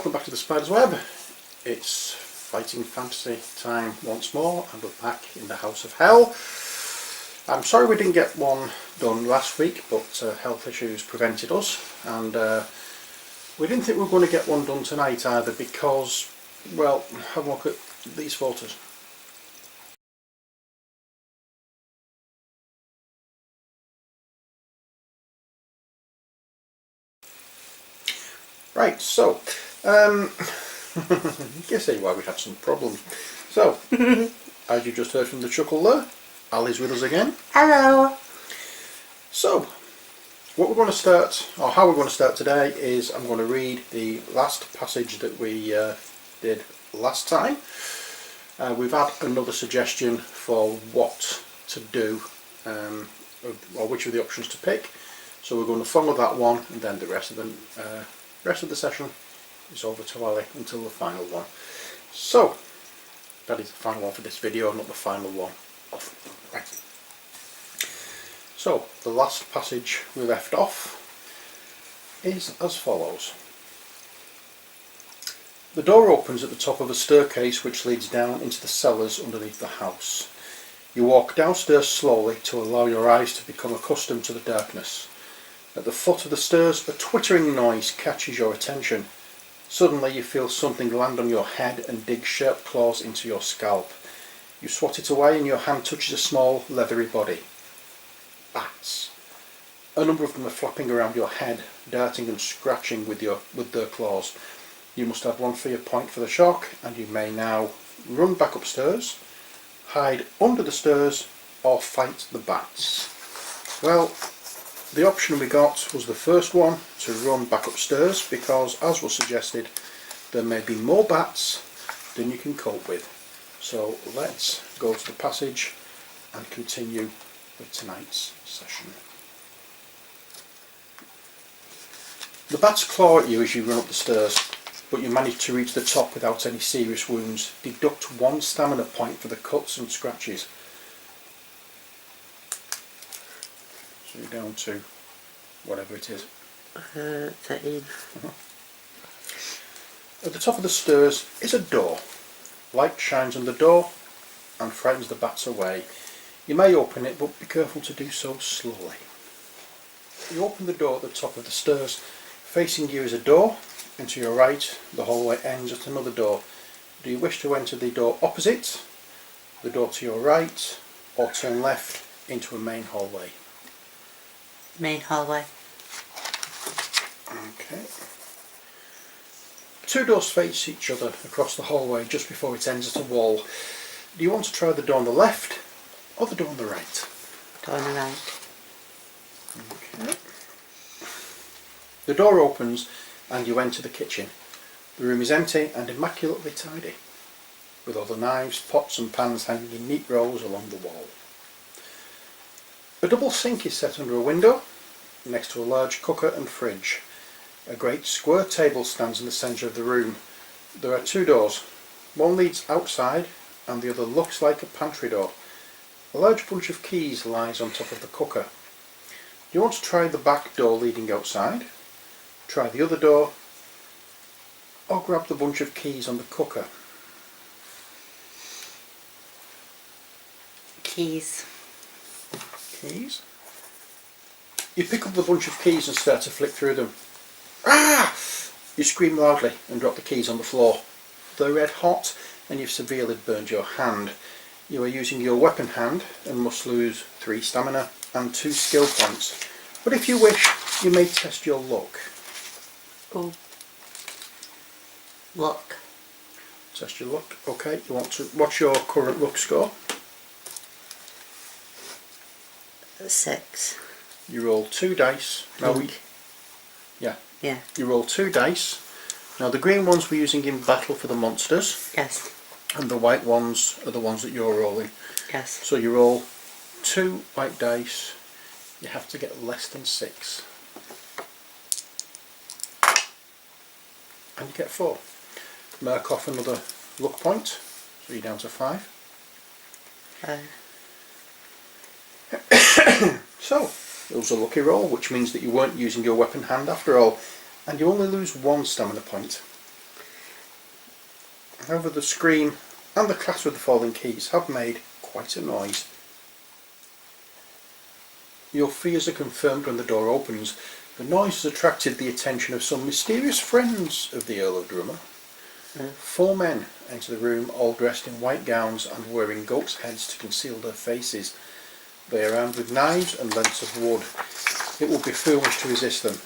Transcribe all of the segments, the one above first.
welcome back to the Spider's Web. It's fighting fantasy time once more, and we're back in the House of Hell. I'm sorry we didn't get one done last week, but health issues prevented us, and we didn't think we were going to get one done tonight either because, well, have a look at these photos. Right, so, you can see why we had some problems. So, as you just heard from the chuckle there, Ali's with us again. Hello. So, what we're going to start, or how we're going to start today, is I'm going to read the last passage that we did last time. We've had another suggestion for what to do, or which of the options to pick. So we're going to follow that one, and then the rest of the session is over to Ali until the final one. So, that is the final one for this video, not the final one. Right. So, the last passage we left off is as follows. The door opens at the top of a staircase which leads down into the cellars underneath the house. You walk downstairs slowly to allow your eyes to become accustomed to the darkness. At the foot of the stairs, a twittering noise catches your attention. Suddenly you feel something land on your head and dig sharp claws into your scalp. You swat it away and your hand touches a small, leathery body. Bats. A number of them are flapping around your head, darting and scratching with their claws. You must have one fear point for the shock, and you may now run back upstairs, hide under the stairs, or fight the bats. Well, the option we got was the first one, to run back upstairs, because, as was suggested, there may be more bats than you can cope with. So let's go to the passage and continue with tonight's session. The bats claw at you as you run up the stairs, but you manage to reach the top without any serious wounds. Deduct 1 stamina point for the cuts and scratches. So you're down to whatever it is. 13. At the top of the stairs is a door. Light shines on the door and frightens the bats away. You may open it, but be careful to do so slowly. You open the door at the top of the stairs. Facing you is a door, and to your right the hallway ends at another door. Do you wish to enter the door opposite, the door to your right, or turn left into a main hallway? Main hallway. Okay. 2 doors face each other across the hallway just before it ends at a wall. Do you want to try the door on the left or the door on the right? Door on the right. Okay. The door opens and you enter the kitchen. The room is empty and immaculately tidy, with all the knives, pots and pans hanging in neat rows along the wall. A double sink is set under a window, next to a large cooker and fridge. A great square table stands in the centre of the room. There are 2 doors. One leads outside and the other looks like a pantry door. A large bunch of keys lies on top of the cooker. You want to try the back door leading outside, try the other door, or grab the bunch of keys on the cooker. Keys. Keys? You pick up the bunch of keys and start to flick through them. Ah! You scream loudly and drop the keys on the floor. They're red hot and you've severely burned your hand. You are using your weapon hand and must lose 3 stamina and 2 skill points. But if you wish, you may test your luck. Oh. Luck. Test your luck. Okay, you want to... What's your current luck score? 6. You roll 2 dice. Now Yeah. You roll 2 dice. Now the green ones we're using in battle for the monsters. Yes. And the white ones are the ones that you're rolling. Yes. So you roll 2 white dice. You have to get less than 6. And you get 4. Mark off another luck point. So you're down to 5. So, it was a lucky roll, which means that you weren't using your weapon hand after all, and you only lose 1 stamina point. However, the scream and the clatter of the falling keys have made quite a noise. Your fears are confirmed when the door opens. The noise has attracted the attention of some mysterious friends of the Earl of Drummer. 4 men enter the room, all dressed in white gowns and wearing goats' heads to conceal their faces. They are armed with knives and lengths of wood. It would be foolish to resist them.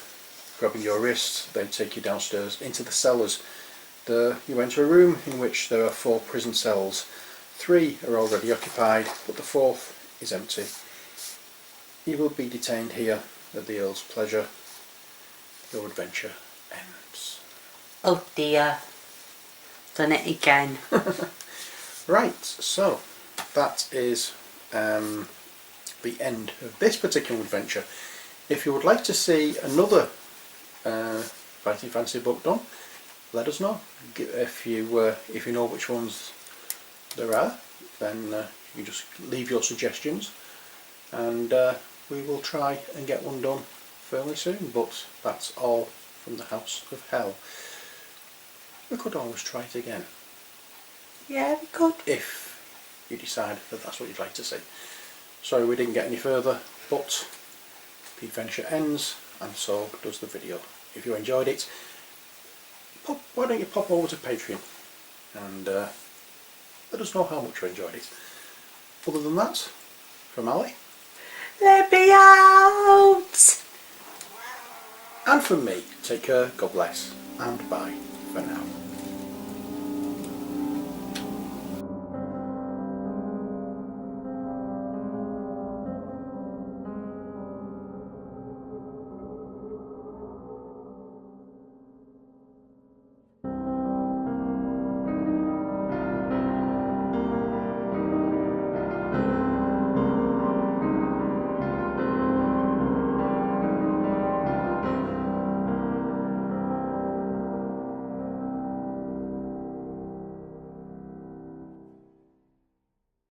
Grabbing your wrists, they take you downstairs into the cellars. There you enter a room in which there are 4 prison cells. 3 are already occupied, but the 4th is empty. You will be detained here at the Earl's pleasure. Your adventure ends. Oh dear. Done it again. Right, so that is the end of this particular adventure. If you would like to see another Fighting Fantasy book done, let us know. If you know which ones there are, then you just leave your suggestions, and we will try and get one done fairly soon. But that's all from the House of Hell. We could always try it again. Yeah, we could. If you decide that that's what you'd like to see. Sorry we didn't get any further, but the adventure ends, and so does the video. If you enjoyed it, why don't you pop over to Patreon and let us know how much you enjoyed it. Other than that, from Ali, Let me out! and from me, take care, God bless, and bye for now.